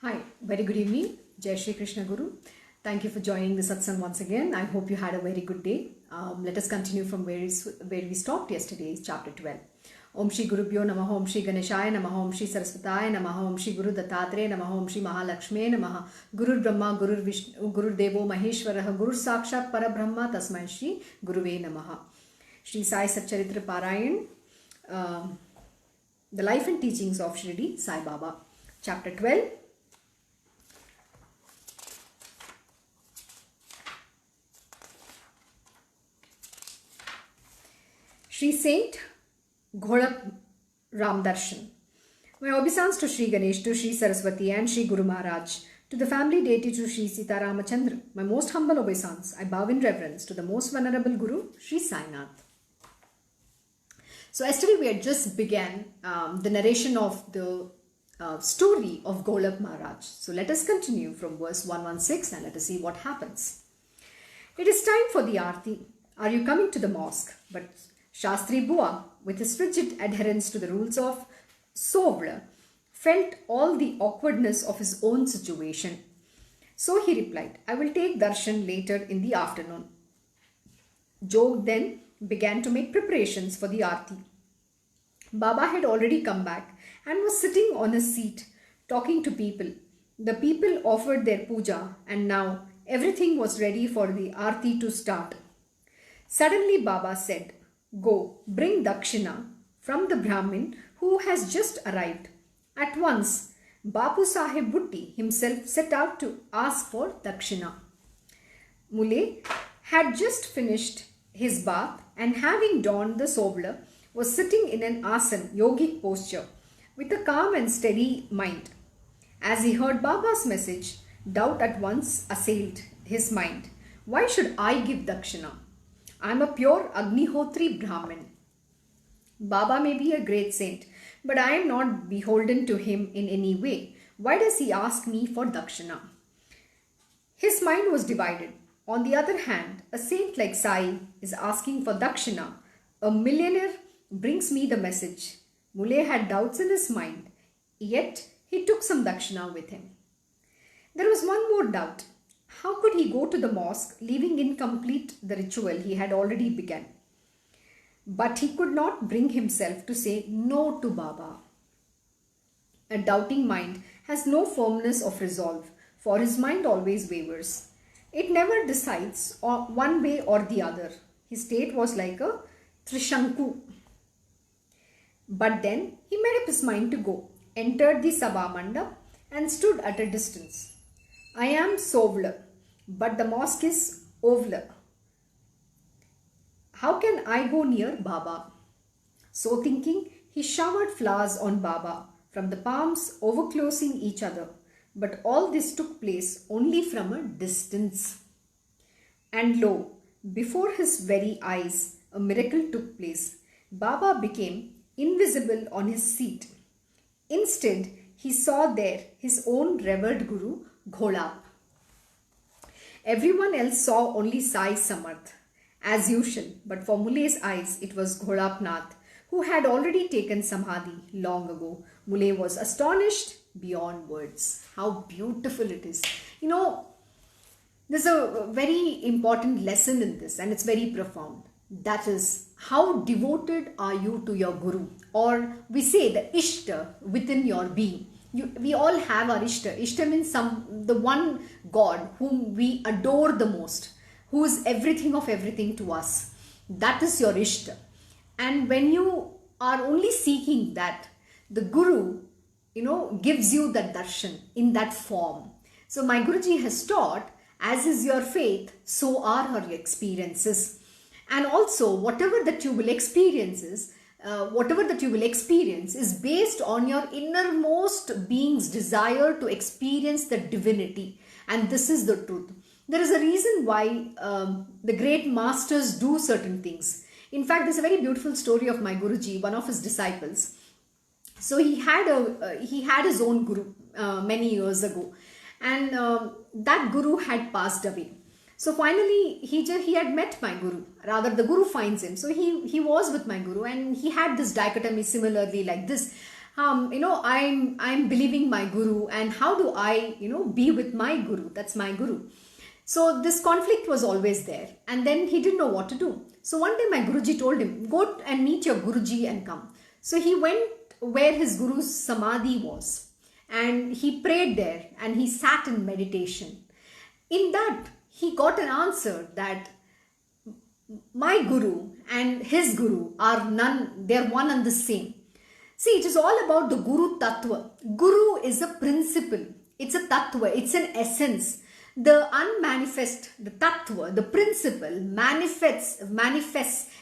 Hi, very good evening. Jai Shri Krishna Guru. Thank you for joining the satsang once again. I hope you had a very good day. Let us continue from where we stopped yesterday, chapter 12. Om Shri Gurubhyo Namaha, Om Shri Ganeshaya Namaha, Om Shri Saraswataya Namaha, Om Shri Guru Dattatreya Namaha, Om Shri Mahalakshmi Namaha, Guru Brahma, Guru Vishnu, Guru Devo Maheshwaraha, Guru Sakshat Parabrahma, Tasmai Shri Guruve Namaha. Shri Sai Satcharita Parayan, the life and teachings of Shri Sai Baba, chapter 12. Shri Sant Gholap Ram Darshan. My obeisance to Shri Ganesh, to Shri Saraswati and Shri Guru Maharaj, to the family deity to Shri Sita Ramachandra. My most humble obeisance. I bow in reverence to the most venerable Guru, Shri Sai Nath. So yesterday we had just began the narration of the story of Gholap Maharaj. So let us continue from verse 116 and let us see what happens. It is time for the Aarti. Are you coming to the mosque? But Shastri Bua, with his rigid adherence to the rules of Sovla, felt all the awkwardness of his own situation. So he replied, I will take darshan later in the afternoon. Jog then began to make preparations for the Aarti. Baba had already come back and was sitting on his seat talking to people. The people offered their puja and now everything was ready for the Aarti to start. Suddenly Baba said, Go, bring dakshina from the Brahmin who has just arrived. At once, Bapu Sahib Bhutti himself set out to ask for dakshina. Mule had just finished his bath and having donned the sobla, was sitting in an asan yogic posture with a calm and steady mind. As he heard Baba's message, doubt at once assailed his mind. Why should I give dakshina? I am a pure Agnihotri Brahmin. Baba may be a great saint, but I am not beholden to him in any way. Why does he ask me for dakshina? His mind was divided. On the other hand, a saint like Sai is asking for dakshina. A millionaire brings me the message. Mule had doubts in his mind, yet he took some dakshina with him. There was one more doubt. How could he go to the mosque, leaving incomplete the ritual he had already begun? But he could not bring himself to say no to Baba. A doubting mind has no firmness of resolve, for his mind always wavers. It never decides one way or the other. His state was like a trishanku. But then he made up his mind to go, entered the Sabha Mandap and stood at a distance. I am Sovla, but the mosque is Ovla. How can I go near Baba? So thinking, he showered flowers on Baba from the palms overclosing each other. But all this took place only from a distance. And lo, before his very eyes, a miracle took place. Baba became invisible on his seat. Instead, he saw there his own revered Guru, Gholap. Everyone else saw only Sai Samarth, as usual, but for Mule's eyes it was Gholap Nath, who had already taken Samadhi long ago. Mule was astonished beyond words. How beautiful it is. You know, there's a very important lesson in this and it's very profound. That is, how devoted are you to your Guru? Or we say the Ishta within your being. We all have our Ishta. Ishta means the one God whom we adore the most, who is everything of everything to us. That is your Ishta. And when you are only seeking that, the Guru, gives you that darshan in that form. So my Guruji has taught, as is your faith, so are her experiences. And also, whatever that you will experience is based on your innermost being's desire to experience the divinity. And this is the truth. There is a reason why the great masters do certain things. In fact, there's a very beautiful story of my Guruji, one of his disciples. So he had his own Guru many years ago. And that Guru had passed away. So finally, he had met my Guru. Rather, the Guru finds him. So he was with my Guru and he had this dichotomy similarly like this. I'm believing my guru, and how do I, be with my guru? That's my guru. So this conflict was always there, and then he didn't know what to do. So one day my Guruji told him, go and meet your Guruji and come. So he went where his Guru's Samadhi was, and he prayed there, and he sat in meditation. In that, he got an answer that my Guru and his Guru are none, they're one and the same. See, it is all about the Guru Tattva. Guru is a principle. It's a Tattva. It's an essence. The unmanifest, the Tattva, the principle manifests.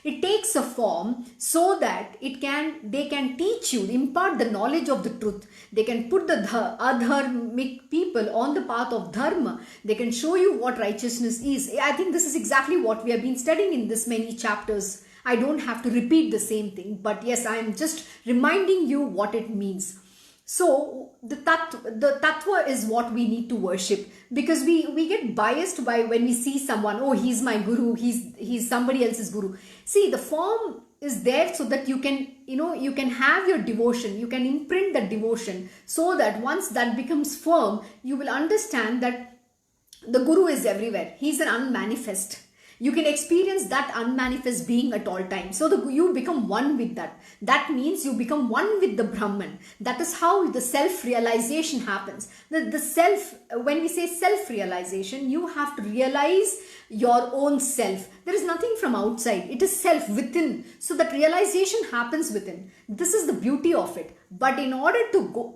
It takes a form so that they can teach you, impart the knowledge of the truth. They can put the adharmic people on the path of dharma. They can show you what righteousness is. I think this is exactly what we have been studying in this many chapters. I don't have to repeat the same thing, but yes, I am just reminding you what it means. So the tattva is what we need to worship, because we get biased by when we see someone, oh, he's my guru, he's somebody else's guru. See, the form is there so that you can have your devotion, you can imprint that devotion, so that once that becomes firm, you will understand that the guru is everywhere. He's an unmanifest. You can experience that unmanifest being at all times. So you become one with that. That means you become one with the Brahman. That is how the self-realization happens. When we say self-realization, you have to realize your own self. There is nothing from outside. It is self within. So that realization happens within. This is the beauty of it. But in order to go,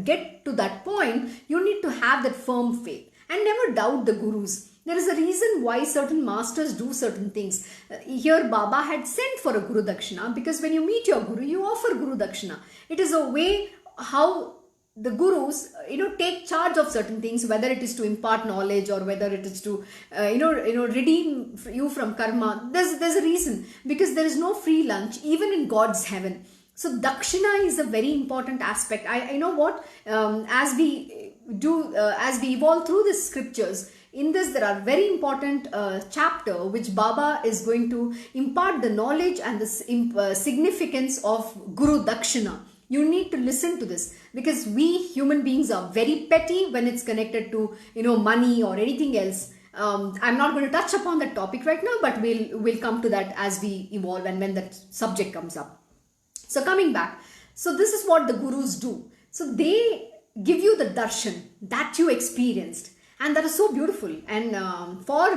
get to that point, you need to have that firm faith and never doubt the gurus. There is a reason why certain masters do certain things. Here Baba had sent for a Guru Dakshina, because when you meet your Guru, you offer Guru Dakshina. It is a way how the Gurus, take charge of certain things, whether it is to impart knowledge or whether it is to, redeem you from karma. There's a reason, because there is no free lunch, even in God's heaven. So Dakshina is a very important aspect. I know what, as we evolve through the scriptures, in this there are very important chapter which Baba is going to impart the knowledge and the significance of Guru Dakshina. You need to listen to this, because we human beings are very petty when it's connected to money or anything else. I'm not going to touch upon that topic right now, but we'll come to that as we evolve and when that subject comes up. So coming back, so this is what the gurus do. So they give you the darshan that you experienced. And that is so beautiful. And for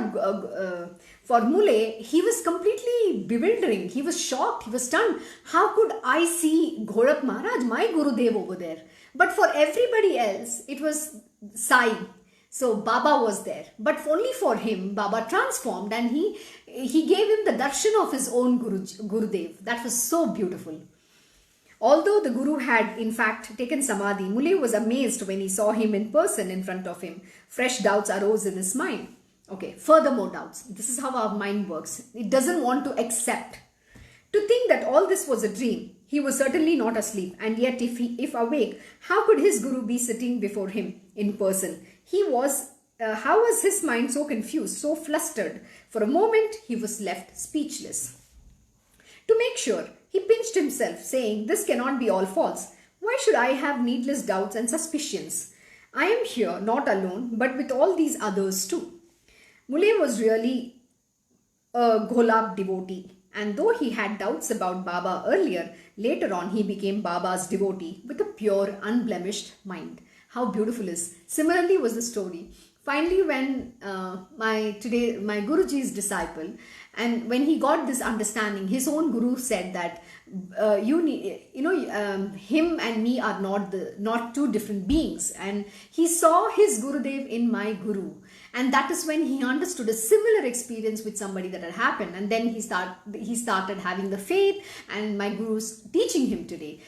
Mule, he was completely bewildering. He was shocked. He was stunned. How could I see Gholap Maharaj, my Gurudev, over there? But for everybody else, it was Sai. So Baba was there. But only for him, Baba transformed, and he gave him the darshan of his own Gurudev. That was so beautiful. Although the Guru had in fact taken Samadhi, Mule was amazed when he saw him in person in front of him. Fresh doubts arose in his mind. Okay, furthermore doubts. This is how our mind works. It doesn't want to accept. To think that all this was a dream. He was certainly not asleep, and yet if awake, how could his Guru be sitting before him in person? How was his mind so confused, so flustered? For a moment, he was left speechless. To make sure, he pinched himself, saying, "This cannot be all false. Why should I have needless doubts and suspicions? I am here not alone, but with all these others too." Mule was really a Gholap devotee, and though he had doubts about Baba earlier, later on he became Baba's devotee with a pure, unblemished mind. How beautiful is. Similarly was the story. Finally, when my Guruji's disciple, and when he got this understanding, his own Guru said that him and me are not two different beings, and he saw his Gurudev in my Guru, and that is when he understood a similar experience with somebody that had happened, and then he started having the faith, and my Guru's teaching him today.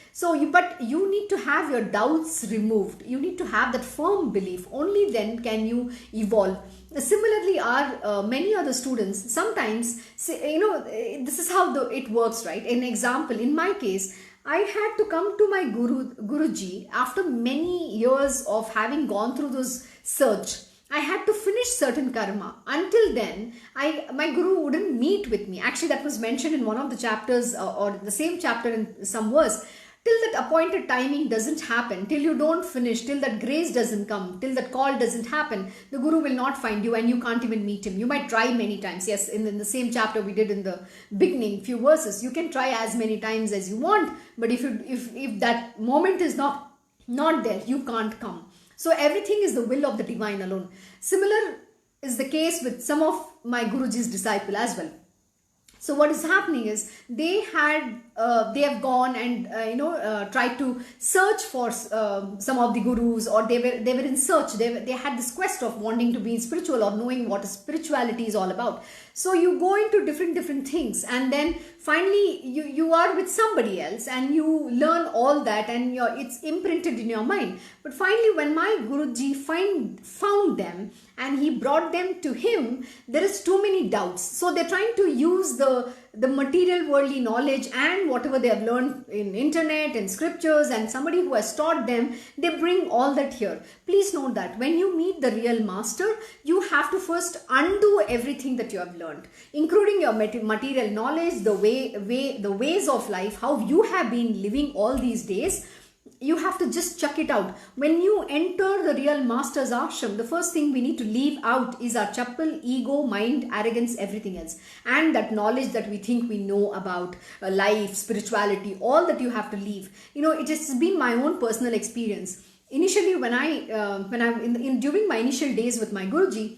But you need to have your doubts removed. You need to have that firm belief. Only then can you evolve. Similarly, our many other students sometimes say, this is how it works, right? An example, in my case, I had to come to my Guruji after many years of having gone through those search. I had to finish certain karma. Until then, my Guru wouldn't meet with me. Actually, that was mentioned in one of the chapters or the same chapter in some verse. till that appointed timing doesn't happen, till you don't finish, till that grace doesn't come, till that call doesn't happen, the Guru will not find you and you can't even meet him. You might try many times. Yes, in the same chapter we did in the beginning, few verses, you can try as many times as you want, but if that moment is not there, you can't come. So everything is the will of the divine alone. Similar is the case with some of my Guruji's disciple as well. So what is happening is they have gone and tried to search for some of the gurus, or they were in search. They had this quest of wanting to be spiritual or knowing what spirituality is all about. So you go into different things, and then finally you are with somebody else and you learn all that, and it's imprinted in your mind. But finally, when my Guruji found them and he brought them to him, there is too many doubts. So they're trying to use the material worldly knowledge and whatever they have learned in internet and scriptures and somebody who has taught them, they bring all that here. Please note that when you meet the real master, you have to first undo everything that you have learned, including your material knowledge, the ways of life, how you have been living all these days. You have to just chuck it out. When you enter the real master's ashram, the first thing we need to leave out is our chappal, ego, mind, arrogance, everything else. And that knowledge that we think we know about life, spirituality, all that you have to leave. It has been my own personal experience. Initially, during my initial days with my Guruji,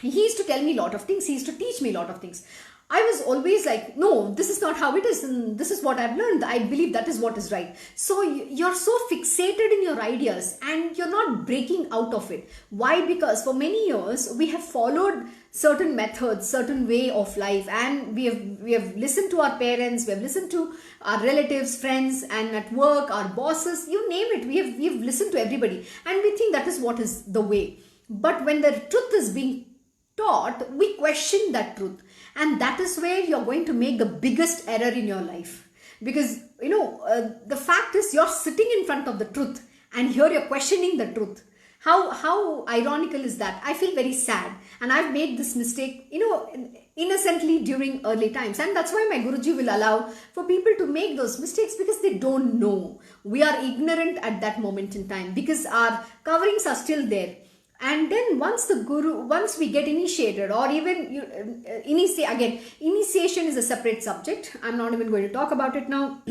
he used to tell me a lot of things. He used to teach me a lot of things. I was always like, no, this is not how it is, and this is what I've learned. I believe that is what is right. So you're so fixated in your ideas and you're not breaking out of it. Why? Because for many years we have followed certain methods, certain way of life, and we have listened to our parents, we have listened to our relatives, friends, and at work, our bosses, you name it. We have listened to everybody, and we think that is what is the way. But when the truth is being taught, we question that truth. And that is where you're going to make the biggest error in your life. Because, the fact is you're sitting in front of the truth and here you're questioning the truth. How ironical is that? I feel very sad. And I've made this mistake, innocently during early times. And that's why my Guruji will allow for people to make those mistakes, because they don't know. We are ignorant at that moment in time because our coverings are still there. And then once we get initiated, or even initiation is a separate subject. I'm not even going to talk about it now.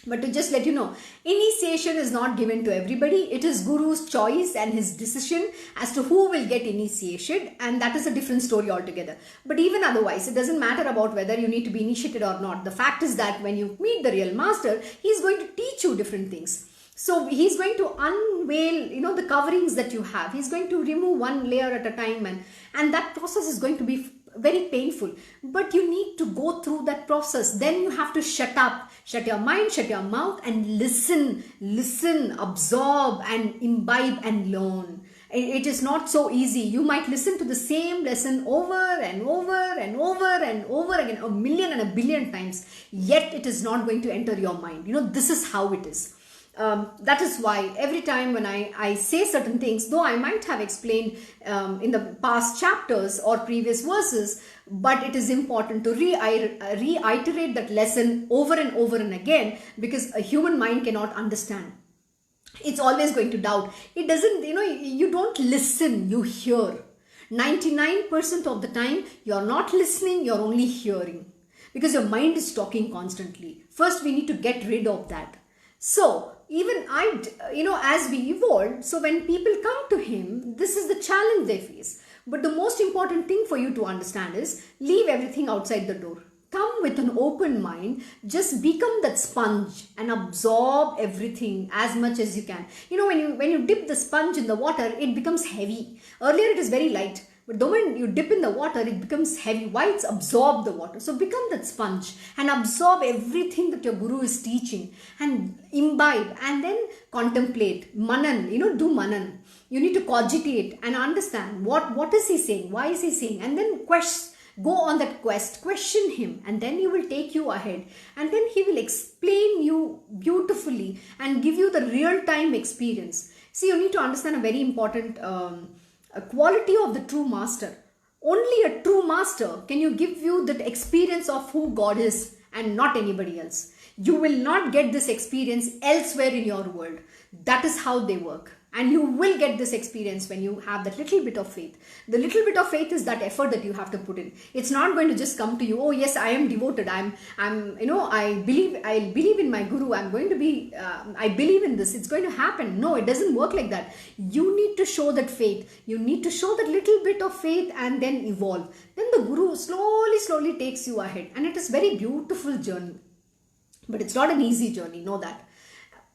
But to just let you know, initiation is not given to everybody. It is Guru's choice and his decision as to who will get initiated, and that is a different story altogether. But even otherwise, it doesn't matter about whether you need to be initiated or not. The fact is that when you meet the real master, he's going to teach you different things. So he's going to unveil, the coverings that you have. He's going to remove one layer at a time, and that process is going to be very painful. But you need to go through that process. Then you have to shut up, shut your mind, shut your mouth, and listen, absorb and imbibe and learn. It is not so easy. You might listen to the same lesson over and over and over and over again, a million and a billion times, yet it is not going to enter your mind. This is how it is. That is why every time when I say certain things, though I might have explained in the past chapters or previous verses, but it is important to reiterate that lesson over and over and again, because a human mind cannot understand. It's always going to doubt. It doesn't, you don't listen, you hear. 99% of the time, you're not listening, you're only hearing, because your mind is talking constantly. First, we need to get rid of that. So even as we evolve, so when people come to him, this is the challenge they face. But the most important thing for you to understand is leave everything outside the door. Come with an open mind, just become that sponge and absorb everything as much as you can. When you dip the sponge in the water, it becomes heavy. Earlier it is very light. But the moment you dip in the water, it becomes heavy. Why? It's absorbed the water. So become that sponge and absorb everything that your Guru is teaching and imbibe, and then contemplate, manan, do manan. You need to cogitate and understand what is he saying, why is he saying, and then go on that quest, question him, and then he will take you ahead, and then he will explain you beautifully and give you the real-time experience. See, you need to understand a very important a quality of the true master. Only a true master can give you that experience of who God is, and not anybody else. You will not get this experience elsewhere in your world. That is how they work. And you will get this experience when you have that little bit of faith. The little bit of faith is that effort that you have to put in. It's not going to just come to you. Oh yes, I am devoted. I believe in my guru. I'm going to be. I believe in this. It's going to happen. No, it doesn't work like that. You need to show that faith. You need to show that little bit of faith and then evolve. Then the guru slowly takes you ahead, and it is very beautiful journey. But it's not an easy journey. Know that.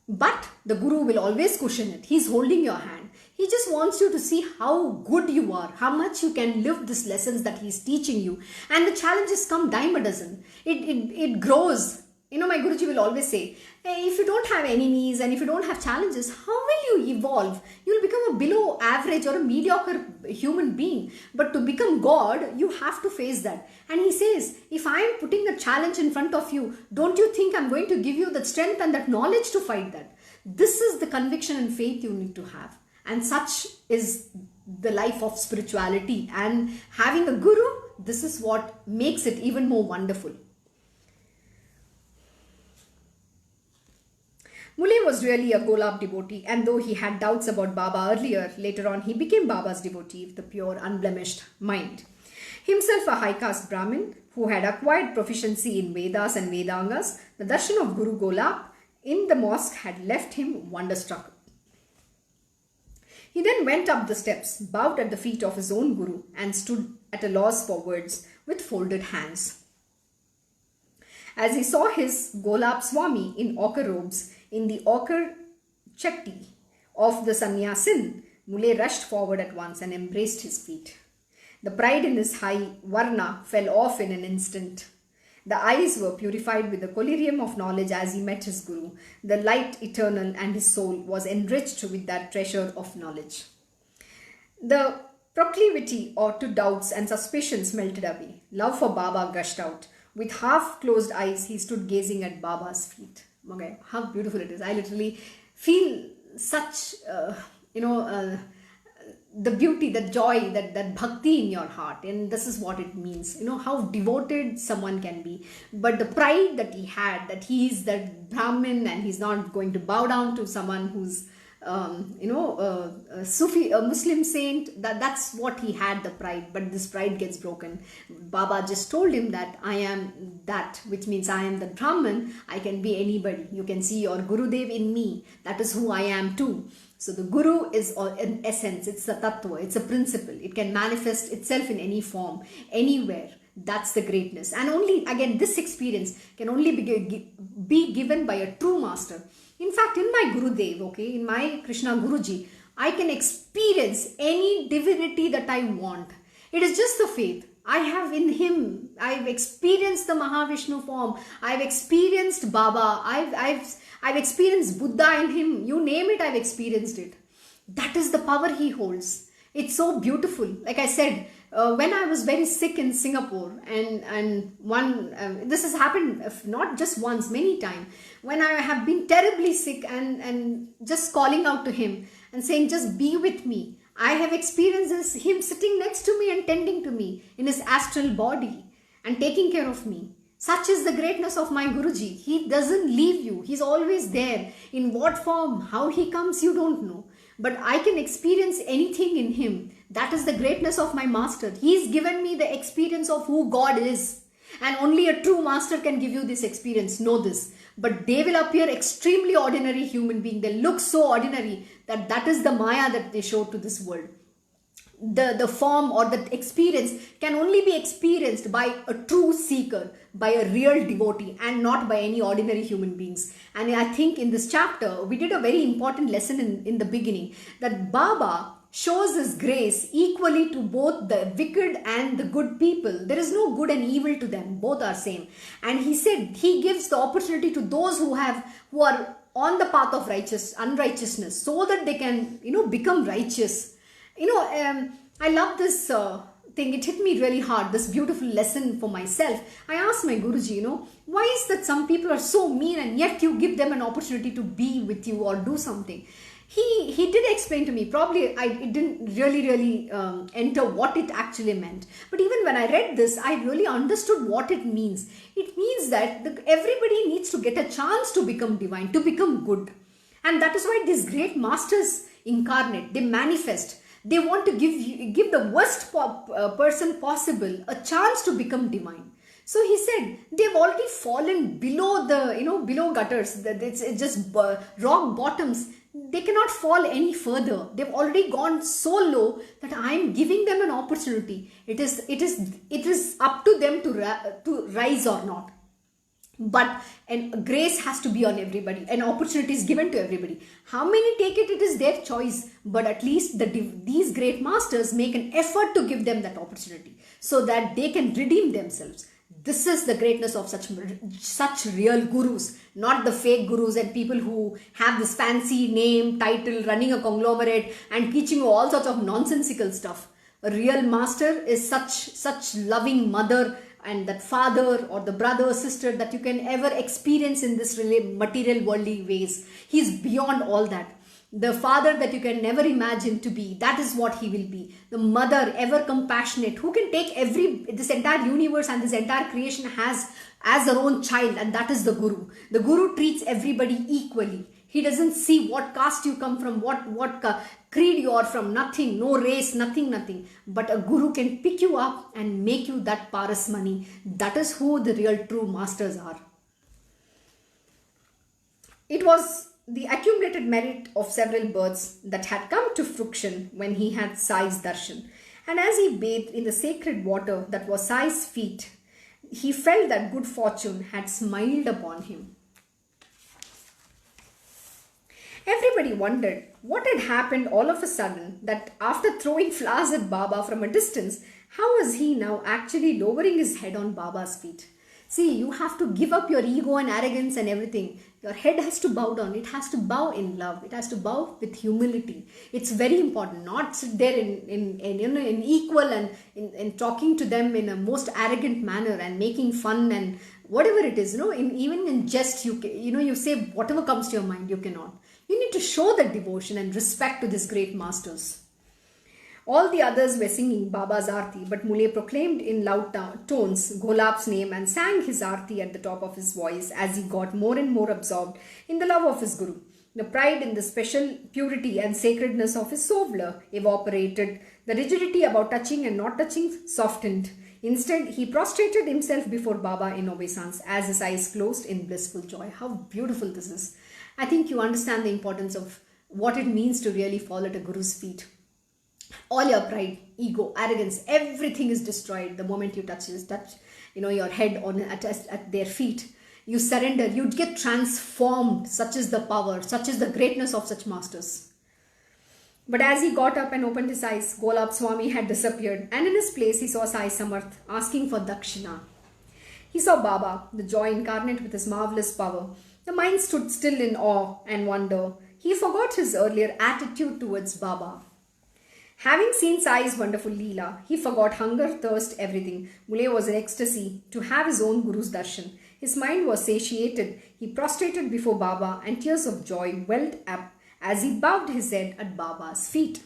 But the guru will always cushion it. He's holding your hand. He just wants you to see how good you are, how much you can live these lessons that he's teaching you. And the challenges come dime a dozen. It grows. You know, my Guruji will always say, hey, if you don't have enemies and if you don't have challenges, how will you evolve? You'll become a below average or a mediocre human being. But to become God, you have to face that. And he says, if I'm putting a challenge in front of you, don't you think I'm going to give you that strength and that knowledge to fight that? This is the conviction and faith you need to have. And such is the life of spirituality. And having a guru, this is what makes it even more wonderful. Mule was really a Gholap devotee, and though he had doubts about Baba earlier, later on he became Baba's devotee with a pure, unblemished mind. Himself a high caste Brahmin who had acquired proficiency in Vedas and Vedangas, the Darshan of Guru Gholap in the mosque had left him wonderstruck. He then went up the steps, bowed at the feet of his own Guru, and stood at a loss for words with folded hands. As he saw his Gholap Swami in ochre robes, in the ochre chakti of the sannyasin, Mule rushed forward at once and embraced his feet. The pride in his high varna fell off in an instant. The eyes were purified with the collyrium of knowledge as he met his Guru. The light eternal and his soul was enriched with that treasure of knowledge. The proclivity to doubts and suspicions melted away. Love for Baba gushed out. With half-closed eyes, he stood gazing at Baba's feet. Okay, how beautiful it is. I literally feel such, the beauty, the joy, that bhakti in your heart. And this is what it means. You know, how devoted someone can be. But the pride that he had, that he is that Brahmin and he's not going to bow down to someone who's, a Sufi, a Muslim saint, that's what he had, the pride. But this pride gets broken. Baba just told him that I am that, which means I am the Brahman. I can be anybody. You can see your Gurudev in me. That is who I am too. So the Guru is an essence. It's a tattva. It's a principle. It can manifest itself in any form, anywhere. That's the greatness. And only, again, this experience can only be given by a true master. In fact, in my Gurudev, okay, in my Krishna Guruji, I can experience any divinity that I want. It is just the faith. I have in him. I've experienced the Mahavishnu form. I've experienced Baba. I've experienced Buddha in him. You name it, I've experienced it. That is the power he holds. It's so beautiful. Like I said, when I was very sick in Singapore, and this has happened not just once, many times, when I have been terribly sick and just calling out to him and saying, just be with me. I have experienced him sitting next to me and tending to me in his astral body and taking care of me. Such is the greatness of my Guruji. He doesn't leave you. He's always there. In what form, how he comes, you don't know. But I can experience anything in him. That is the greatness of my master. He's given me the experience of who God is. And only a true master can give you this experience. Know this. But they will appear extremely ordinary human being. They look so ordinary that is the Maya that they show to this world. The form or the experience can only be experienced by a true seeker, by a real devotee, and not by any ordinary human beings. And I think in this chapter, we did a very important lesson in the beginning, that Baba shows his grace equally to both the wicked and the good people. There is no good and evil to them. Both are same. And he said he gives the opportunity to those who are on the path of unrighteousness, so that they can, become righteous. I love this thing. It hit me really hard, this beautiful lesson for myself. I asked my Guruji, why is that some people are so mean and yet you give them an opportunity to be with you or do something? He did explain to me. Probably it didn't really enter what it actually meant. But even when I read this, I really understood what it means. It means that everybody needs to get a chance to become divine, to become good. And that is why these great masters incarnate, they manifest. They want to give the worst person possible a chance to become divine. So he said they've already fallen below below gutters. It's just rock bottoms. They cannot fall any further. They've already gone so low that I am giving them an opportunity. It is up to them to rise or not. But grace has to be on everybody. An opportunity is given to everybody. How many take it, it is their choice. But at least these great masters make an effort to give them that opportunity so that they can redeem themselves. This is the greatness of such real gurus, not the fake gurus and people who have this fancy name, title, running a conglomerate and teaching you all sorts of nonsensical stuff. A real master is such loving mother and that father or the brother or sister that you can ever experience in this really material worldly ways. He is beyond all that. The father that you can never imagine to be, that is what he will be. The mother, ever compassionate, who can take this entire universe and this entire creation as her own child, and that is the guru. The guru treats everybody equally. He doesn't see what caste you come from, what creed you are from, nothing, no race, nothing. But a guru can pick you up and make you that paras money. That is who the real true masters are. It was the accumulated merit of several births that had come to fruition when he had Sai's darshan. And as he bathed in the sacred water that was Sai's feet, he felt that good fortune had smiled upon him. Everybody wondered what had happened all of a sudden that after throwing flowers at Baba from a distance, how was he now actually lowering his head on Baba's feet? See, you have to give up your ego and arrogance and everything. Your head has to bow down. It has to bow in love. It has to bow with humility. It's very important. Not sit there in equal and in talking to them in a most arrogant manner and making fun and whatever it is. Even in jest, you say whatever comes to your mind. You cannot. You need to show that devotion and respect to these great masters. All the others were singing Baba's Aarti, but Mule proclaimed in loud tones Gholap's name and sang his Aarti at the top of his voice as he got more and more absorbed in the love of his Guru. The pride in the special purity and sacredness of his Sovla evaporated. The rigidity about touching and not touching softened. Instead, he prostrated himself before Baba in obeisance as his eyes closed in blissful joy. How beautiful this is. I think you understand the importance of what it means to really fall at a Guru's feet. All your pride, ego, arrogance, everything is destroyed the moment you touch your head at their feet. You surrender, you get transformed. Such is the power, such is the greatness of such masters. But as he got up and opened his eyes, Gholap Swami had disappeared, and in his place he saw Sai Samarth asking for dakshina. He saw Baba, the joy incarnate with his marvelous power. The mind stood still in awe and wonder. He forgot his earlier attitude towards Baba. Having seen Sai's wonderful Leela, he forgot hunger, thirst, everything. Mule was in ecstasy to have his own Guru's darshan. His mind was satiated. He prostrated before Baba and tears of joy welled up as he bowed his head at Baba's feet.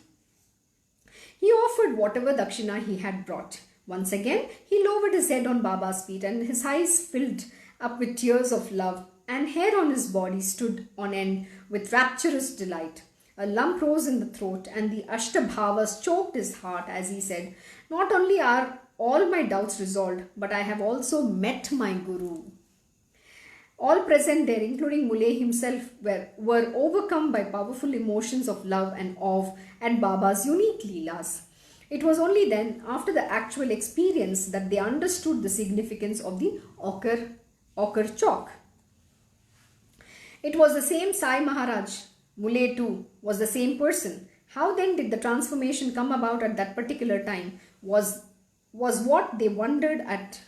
He offered whatever dakshina he had brought. Once again, he lowered his head on Baba's feet and his eyes filled up with tears of love and hair on his body stood on end with rapturous delight. A lump rose in the throat and the Ashtabhavas choked his heart as he said, "Not only are all my doubts resolved, but I have also met my Guru." All present there, including Mule himself, were overcome by powerful emotions of love and awe at Baba's unique Leelas. It was only then, after the actual experience, that they understood the significance of the ochre chalk. It was the same Sai Maharaj. Mule too was the same person. How then did the transformation come about at that particular time was what they wondered at.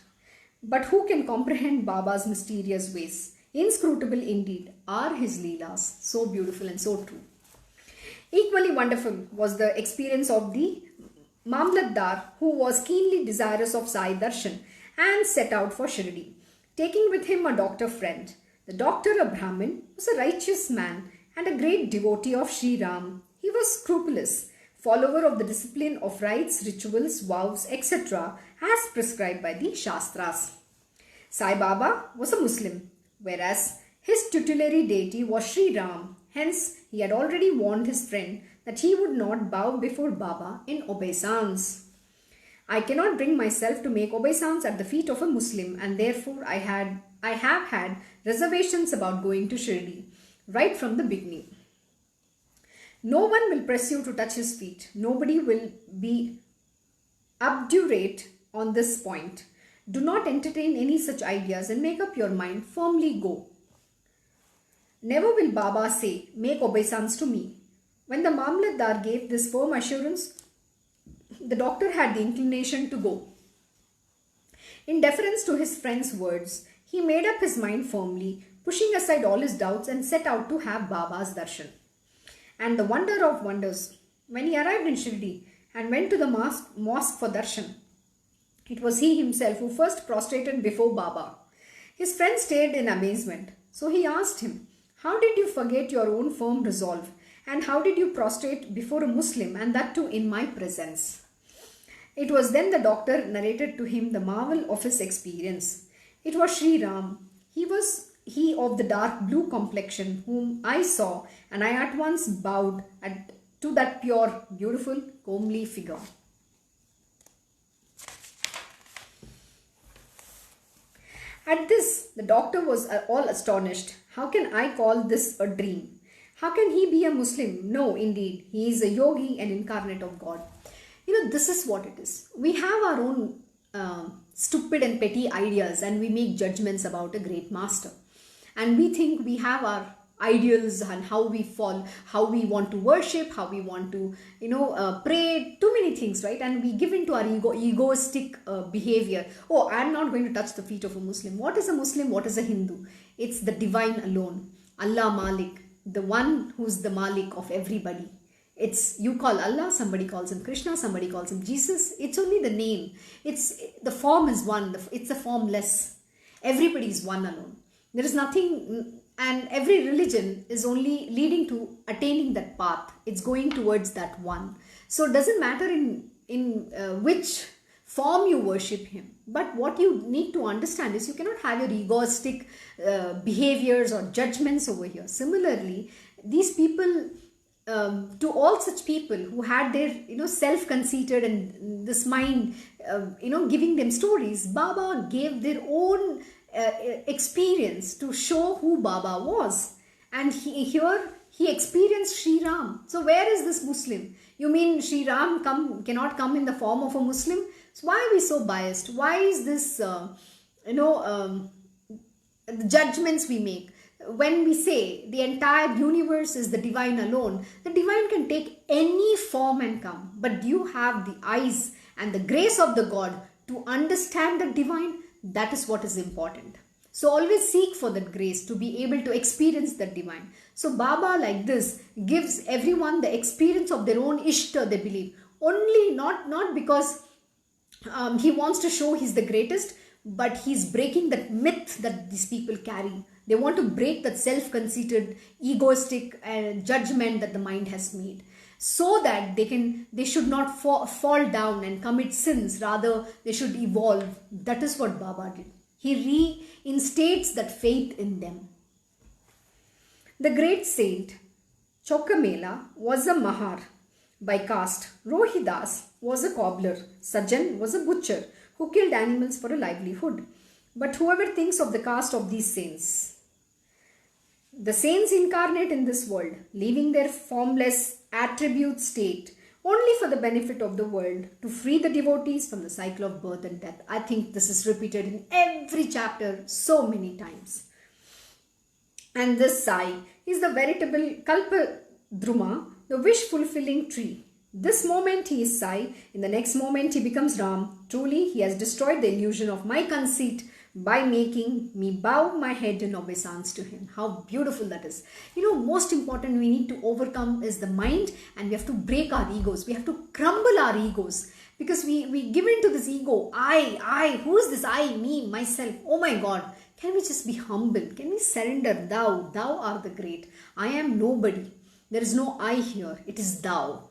But who can comprehend Baba's mysterious ways? Inscrutable indeed are his Leelas. So beautiful and so true. Equally wonderful was the experience of the Mamlatdar, who was keenly desirous of Sai Darshan and set out for Shirdi, taking with him a doctor friend. The doctor, a Brahmin, was a righteous man and a great devotee of Shri Ram. He was scrupulous, follower of the discipline of rites, rituals, vows, etc. as prescribed by the Shastras. Sai Baba was a Muslim, whereas his tutelary deity was Shri Ram. Hence, he had already warned his friend that he would not bow before Baba in obeisance. I cannot bring myself to make obeisance at the feet of a Muslim, and therefore I have had reservations about going to Shirdi right from the beginning. No one will press you to touch his feet. Nobody will be obdurate on this point. Do not entertain any such ideas and make up your mind, firmly go. Never will Baba say, make obeisance to me. When the Mamlatdar gave this firm assurance, the doctor had the inclination to go. In deference to his friend's words, he made up his mind firmly, pushing aside all his doubts, and set out to have Baba's darshan. And the wonder of wonders, when he arrived in Shirdi and went to the mosque for darshan, it was he himself who first prostrated before Baba. His friend stared in amazement. So he asked him, how did you forget your own firm resolve? And how did you prostrate before a Muslim, and that too in my presence? It was then the doctor narrated to him the marvel of his experience. It was Shri Ram. He of the dark blue complexion whom I saw, and I at once bowed to that pure, beautiful, comely figure. At this, the doctor was all astonished. How can I call this a dream? How can he be a Muslim? No, indeed, he is a yogi and incarnate of God. This is what it is. We have our own stupid and petty ideas, and we make judgments about a great master. And we think we have our ideals and how we fall, how we want to worship, how we want to, pray, too many things, right? And we give into our egoistic behavior. Oh, I'm not going to touch the feet of a Muslim. What is a Muslim? What is a Hindu? It's the divine alone. Allah Malik, the one who's the Malik of everybody. You call Allah, somebody calls him Krishna, somebody calls him Jesus. It's only the name. The form is one. It's a formless. Everybody is one alone. There is nothing, and every religion is only leading to attaining that path. It's going towards that one. So it doesn't matter in which form you worship him. But what you need to understand is you cannot have your egoistic behaviors or judgments over here. Similarly, these people, to all such people who had their self-conceited and this mind giving them stories, Baba gave their own experience to show who Baba was. And here he experienced Shri Ram. So where is this Muslim? You mean Shri Ram cannot come in the form of a Muslim? So why are we so biased? Why is this the judgments we make? When we say the entire universe is the divine alone, the divine can take any form and come. But do you have the eyes and the grace of the God to understand the divine? That is what is important. So always seek for that grace to be able to experience the divine. So Baba, like this, gives everyone the experience of their own Ishta, they believe. Only not because he wants to show he's the greatest, but he's breaking that myth that these people carry. They want to break that self-conceited, egoistic judgment that the mind has made, so that they should not fall down and commit sins. Rather, they should evolve. That is what Baba did. He reinstates that faith in them. The great saint Chokamela was a Mahar by caste. Rohidas was a cobbler. Sajjan was a butcher who killed animals for a livelihood. But whoever thinks of the caste of these saints, the saints incarnate in this world, leaving their formless attribute state only for the benefit of the world, to free the devotees from the cycle of birth and death. I think this is repeated in every chapter so many times. And this Sai is the veritable Kalpadruma, the wish-fulfilling tree. This moment he is Sai, in the next moment he becomes Ram. Truly, he has destroyed the illusion of my conceit by making me bow my head in obeisance to him. How beautiful that is. Most important we need to overcome is the mind, and we have to break our egos. We have to crumble our egos, because we give in to this ego. I, who is this I, me, myself? Oh my God. Can we just be humble? Can we surrender? Thou art the great. I am nobody. There is no I here. It is thou.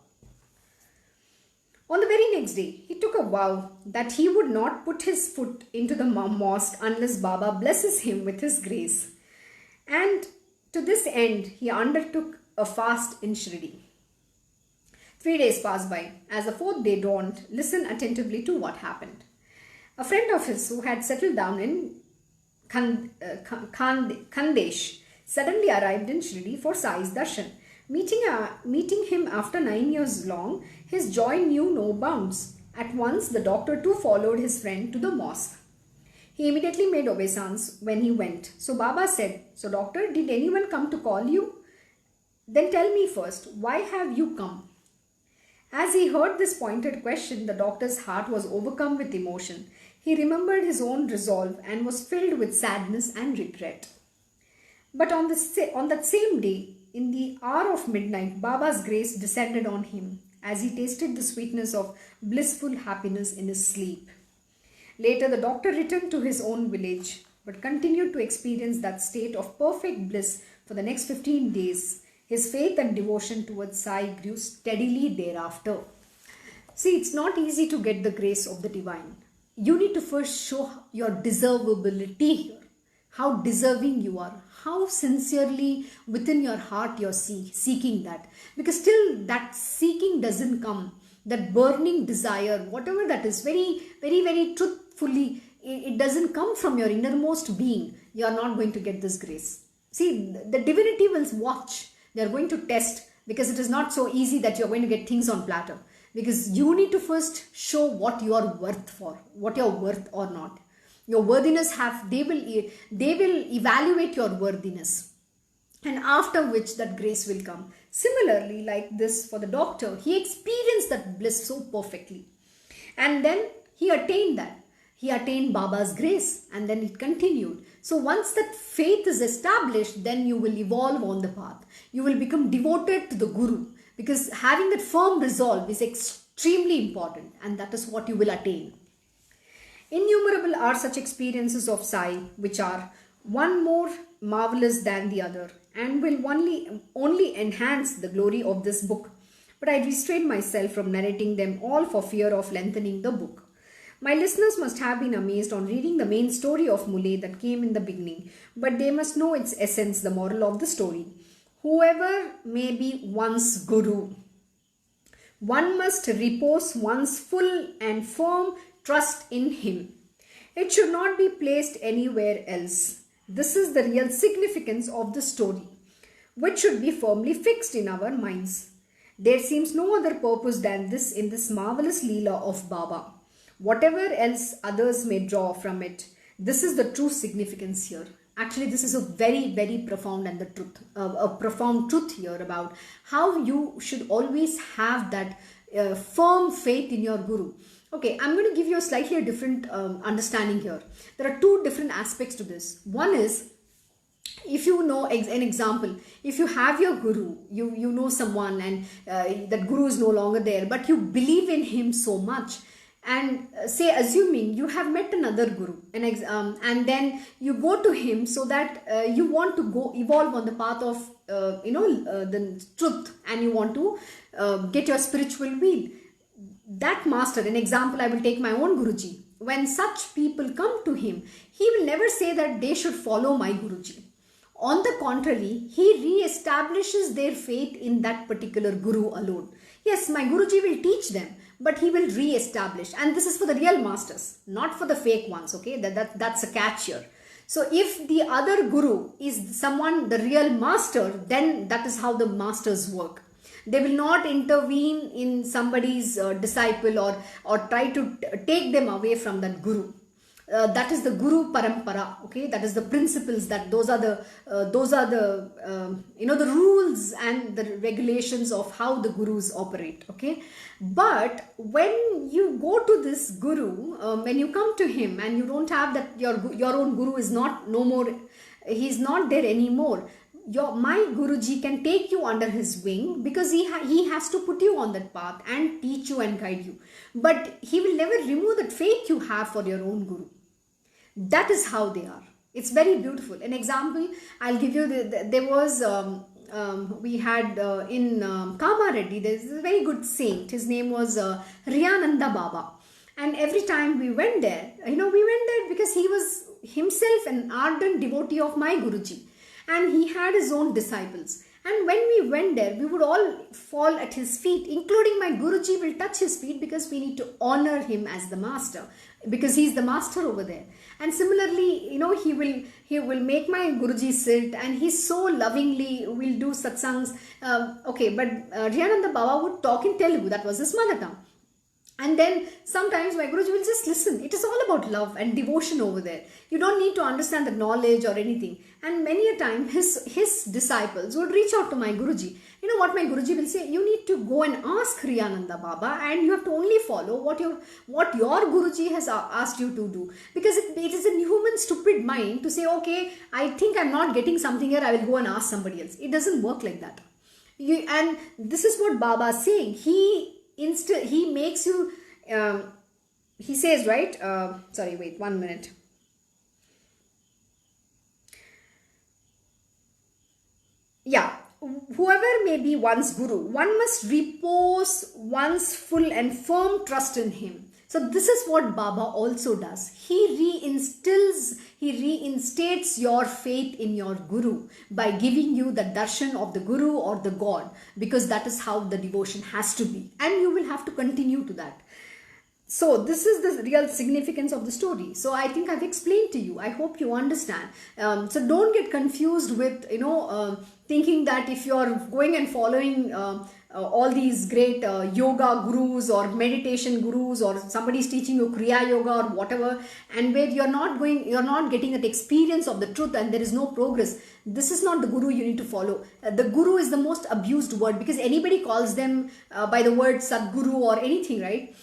On the very next day, he took a vow that he would not put his foot into the mosque unless Baba blesses him with his grace. And to this end, he undertook a fast in Shirdi. 3 days passed by. As the 4th day dawned, listen attentively to what happened. A friend of his who had settled down in Khandesh suddenly arrived in Shirdi for Sai's darshan. Meeting him after 9 years long, his joy knew no bounds. At once, the doctor too followed his friend to the mosque. He immediately made obeisance when he went. So Baba said, "So doctor, did anyone come to call you? Then tell me first, why have you come?" As he heard this pointed question, the doctor's heart was overcome with emotion. He remembered his own resolve and was filled with sadness and regret. But on that same day, in the hour of midnight, Baba's grace descended on him as he tasted the sweetness of blissful happiness in his sleep. Later, the doctor returned to his own village, but continued to experience that state of perfect bliss for the next 15 days. His faith and devotion towards Sai grew steadily thereafter. See, it's not easy to get the grace of the divine. You need to first show your deservability here. How deserving you are, how sincerely within your heart you're seeking that. Because still that seeking doesn't come, that burning desire, whatever that is, very, very, very truthfully, it doesn't come from your innermost being. You are not going to get this grace. See, the divinity will watch. They are going to test, because it is not so easy that you're going to get things on platter. Because you need to first show what you are worth for, what you're worth or not. Your worthiness they will evaluate your worthiness, and after which that grace will come. Similarly, like this for the doctor, he experienced that bliss so perfectly, and then he attained that. He attained Baba's grace, and then it continued. So once that faith is established, then you will evolve on the path. You will become devoted to the Guru, because having that firm resolve is extremely important, and that is what you will attain. Innumerable are such experiences of Sai, which are one more marvelous than the other, and will only enhance the glory of this book. But I restrain myself from narrating them all for fear of lengthening the book. My listeners must have been amazed on reading the main story of Mule that came in the beginning, but they must know its essence, the moral of the story. Whoever may be one's Guru, one must repose one's full and firm trust in him. It should not be placed anywhere else. This is the real significance of the story, which should be firmly fixed in our minds. There seems no other purpose than this in this marvelous Leela of Baba. Whatever else others may draw from it, this is the true significance here. Actually, this is a very, very profound and a profound truth here about how you should always have that firm faith in your Guru. Okay, I'm going to give you a slightly different understanding here. There are two different aspects to this. One is, if you know an example, if you have your Guru, you know someone, and that Guru is no longer there, but you believe in him so much, and say assuming you have met another Guru, and then you go to him so that you want to go evolve on the path of the truth, and you want to get your spiritual wheel. That master, an example, I will take my own Guruji. When such people come to him, he will never say that they should follow my Guruji. On the contrary, he re-establishes their faith in that particular Guru alone. Yes, my Guruji will teach them, but he will re-establish. And this is for the real masters, not for the fake ones, okay? That's a catch here. So if the other Guru is someone, the real master, then that is how the masters work. They will not intervene in somebody's disciple or try to take them away from that Guru. That is the Guru Parampara. Okay, that is the principles. Those are the the rules and the regulations of how the Gurus operate. Okay, but when you go to this Guru, when you come to him and you don't have that, your own Guru is no more. He's not there anymore. My Guruji can take you under his wing, because he has to put you on that path and teach you and guide you. But he will never remove that faith you have for your own Guru. That is how they are. It's very beautiful. An example I'll give you, there was, we had in Kamareddy, there's a very good saint. His name was Riyananda Baba. And every time we went there, we went there because he was himself an ardent devotee of my Guruji. And he had his own disciples. And when we went there, we would all fall at his feet, including my Guruji will touch his feet, because we need to honor him as the master, because he's the master over there. And similarly, he will make my Guruji sit, and he so lovingly will do satsangs. But Riyananda Baba would talk in Telugu. That was his mother tongue. And then sometimes my Guruji will just listen. It is all about love and devotion over there. You don't need to understand the knowledge or anything. And many a time his disciples would reach out to my Guruji. You know what my Guruji will say? You need to go and ask Riyananda Baba, and you have to only follow what your Guruji has asked you to do. Because it is a human stupid mind to say, okay, I think I'm not getting something here, I will go and ask somebody else. It doesn't work like that. And this is what Baba is saying. He makes you, he says, right? Sorry, wait 1 minute. Yeah, whoever may be one's Guru, one must repose one's full and firm trust in him. So this is what Baba also does. He reinstates your faith in your Guru by giving you the darshan of the Guru or the God, because that is how the devotion has to be. And you will have to continue to that. So this is the real significance of the story. So I think I've explained to you. I hope you understand. So don't get confused with, thinking that if you're going and following all these great yoga gurus or meditation gurus, or somebody's teaching you Kriya Yoga or whatever, and where you're not getting that experience of the truth and there is no progress. This is not the Guru you need to follow. The Guru is the most abused word, because anybody calls them by the word Sadguru or anything, right?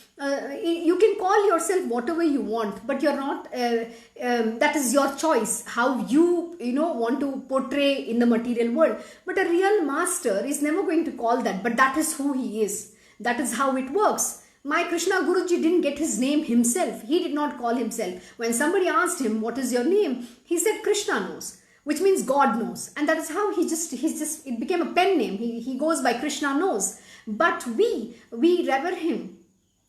You can call yourself whatever you want, but you're not, that is your choice, how you want to portray in the material world. But a real master is never going to call that, but that is who he is. That is how it works. My Krishna Guruji didn't get his name himself. He did not call himself. When somebody asked him, what is your name? He said, Krishna knows, which means God knows. And that is how it became a pen name. He goes by Krishna knows. But we revere him.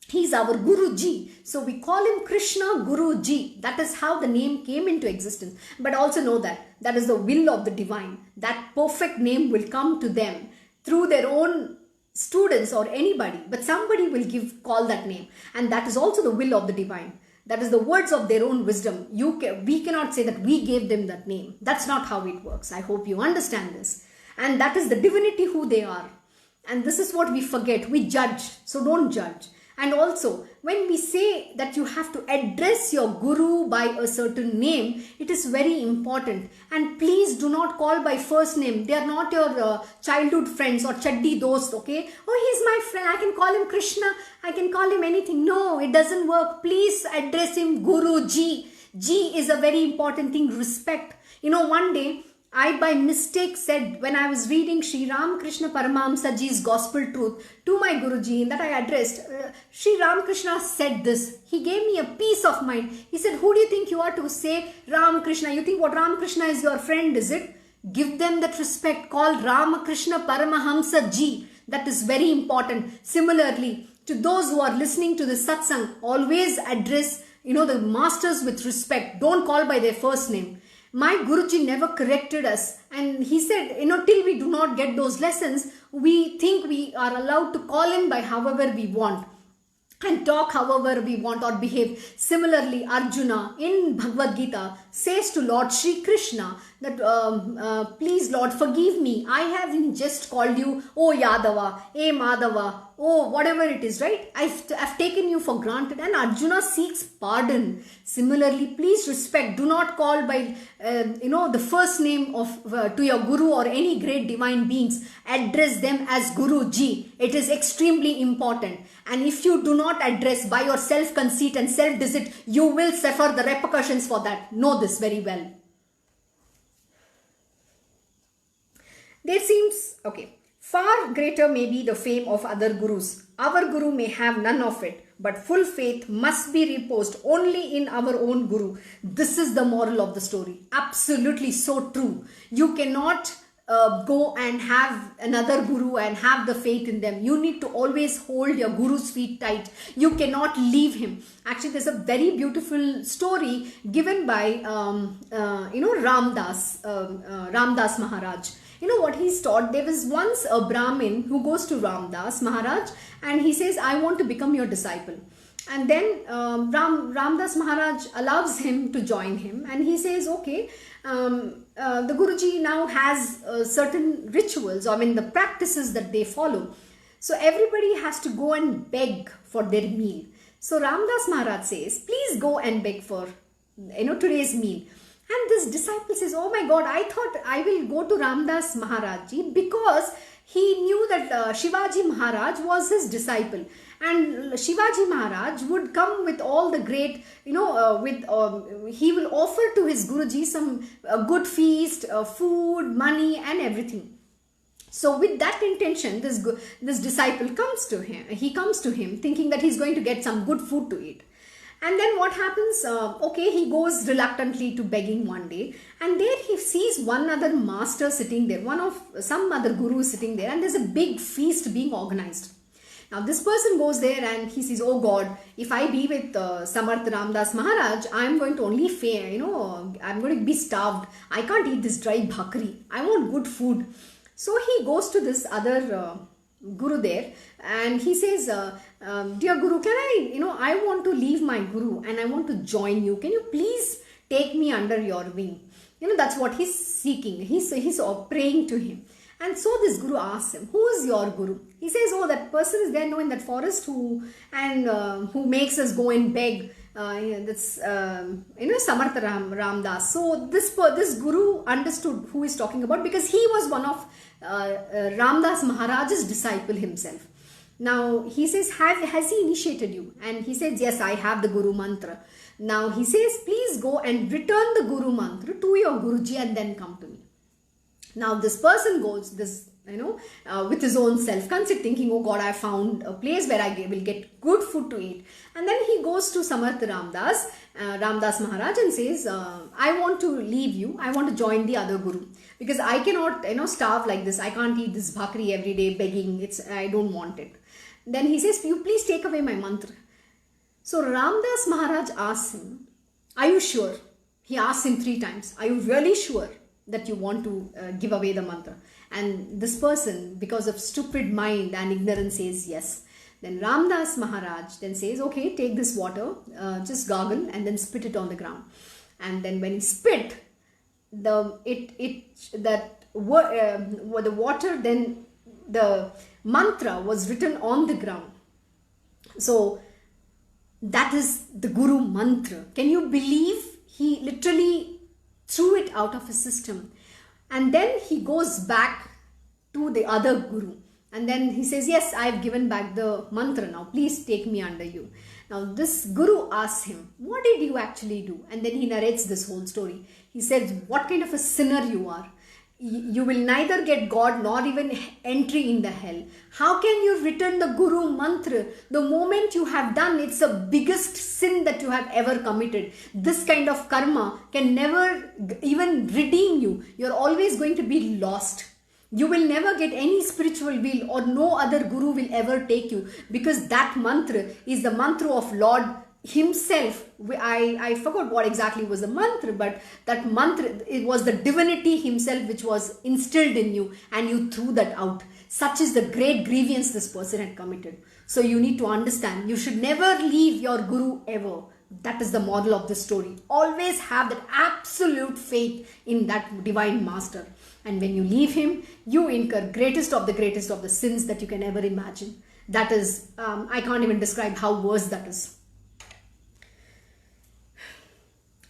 He's our Guruji. So we call him Krishna Guruji. That is how the name came into existence. But also know that is the will of the divine. That perfect name will come to them through their own students or anybody. But somebody will call that name. And that is also the will of the divine. That is the words of their own wisdom. We cannot say that we gave them that name. That's not how it works. I hope you understand this. And that is the divinity who they are. And this is what we forget. We judge. So don't judge. And also, when we say that you have to address your Guru by a certain name, it is very important. And please do not call by first name. They are not your childhood friends or chaddi dost, okay? Oh, he's my friend. I can call him Krishna. I can call him anything. No, it doesn't work. Please address him Guruji. Ji is a very important thing. Respect. One day, I by mistake said, when I was reading Shri Ramakrishna Paramahamsa Ji's Gospel Truth to my Guruji, that I addressed, Shri Ramakrishna said this. He gave me a peace of mind. He said, who do you think you are to say Ramakrishna? You think what Ramakrishna is your friend, is it? Give them that respect. Call Ramakrishna Paramahamsa Ji. That is very important. Similarly, to those who are listening to the satsang, always address, the masters with respect. Don't call by their first name. My Guruji never corrected us, and he said, till we do not get those lessons, we think we are allowed to call him by however we want and talk however we want or behave. Similarly, Arjuna in Bhagavad Gita says to Lord Shri Krishna that, please Lord, forgive me. I haven't just called you, oh Yadava, hey Madhava, oh whatever it is, right? I've taken you for granted. And Arjuna seeks pardon. Similarly, please respect. Do not call by, the first name of to your Guru or any great divine beings. Address them as Guruji. It is extremely important. And if you do not address by your self-conceit and self-deceit, you will suffer the repercussions for that. Know this very well. There seems, far greater may be the fame of other gurus. Our Guru may have none of it. but full faith must be reposed only in our own Guru. This is the moral of the story. Absolutely so true. You cannot go and have another Guru and have the faith in them. You need to always hold your Guru's feet tight. You cannot leave him. Actually, there's a very beautiful story given by Ramdas Maharaj. You know what he's taught? There was once a Brahmin who goes to Ramdas Maharaj and he says, I want to become your disciple. And then Ramdas Maharaj allows him to join him, and he says, okay, the Guruji now has certain rituals, the practices that they follow. So everybody has to go and beg for their meal. So Ramdas Maharaj says, please go and beg for today's meal. And this disciple says, oh my God, I thought I will go to Ramdas Maharaj Ji because he knew that Shivaji Maharaj was his disciple. And Shivaji Maharaj would come with all the great, he will offer to his Guruji some good feast, food, money and everything. So with that intention, this disciple comes to him. He comes to him thinking that he's going to get some good food to eat. And then what happens? He goes reluctantly to begging one day, and there he sees one other master sitting there, some other guru sitting there, and there's a big feast being organized. Now this person goes there and he says, oh God, if I be with Samarth Ramdas Maharaj, I'm going to only I'm going to be starved. I can't eat this dry bhakri. I want good food. So he goes to this other Guru there and he says, dear Guru, can I want to leave my Guru and I want to join you. Can you please take me under your wing? That's what he's seeking. He's praying to him. And so this Guru asks him, who is your Guru? He says, oh, that person is there in that forest who makes us go and beg. That's Samarth Ramdas. So this Guru understood who he's talking about because he was one of Ramdas Maharaj's disciple himself. Now he says, has he initiated you? And he says, yes, I have the Guru mantra. Now he says, please go and return the Guru mantra to your Guruji and then come to me. Now this person goes, with his own self-conceit, thinking, oh God, I found a place where I will get good food to eat. And then he goes to Samarth Ramdas Maharaj and says, I want to leave you. I want to join the other Guru because I cannot, starve like this. I can't eat this bhakri every day begging. I don't want it. Then he says, you please take away my mantra. So Ramdas Maharaj asks him, are you sure? He asks him 3 times. Are you really sure that you want to give away the mantra? And this person, because of stupid mind and ignorance, says yes. Then Ramdas Maharaj then says, okay, take this water, just gargle and then spit it on the ground. And then when he spit, the water, then the mantra was written on the ground. So that is the Guru mantra. Can you believe? He literally threw it out of his system. And then he goes back to the other Guru. And then he says, yes, I've given back the mantra now. Please take me under you. Now this Guru asks him, what did you actually do? And then he narrates this whole story. He says, what kind of a sinner you are. You will neither get God nor even entry in the hell. How can you return the Guru mantra? The moment you have done, it's the biggest sin that you have ever committed. This kind of karma can never even redeem you. You're always going to be lost. You will never get any spiritual wheel or no other Guru will ever take you because that mantra is the mantra of Lord himself. I forgot what exactly was the mantra, but that mantra, it was the divinity himself which was instilled in you and you threw that out. Such is the great grievance this person had committed. So you need to understand, you should never leave your Guru ever. That is the model of the story. Always have that absolute faith in that divine master. And when you leave him, you incur greatest of the sins that you can ever imagine. That is, I can't even describe how worse that is.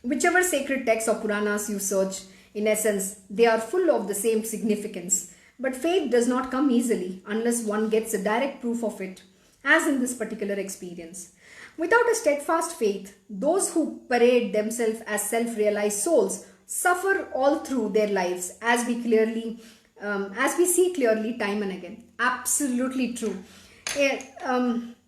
Whichever sacred texts or Puranas you search, in essence, they are full of the same significance. But faith does not come easily unless one gets a direct proof of it, as in this particular experience. Without a steadfast faith, those who parade themselves as self-realized souls suffer all through their lives, as we see clearly time and again. Absolutely true.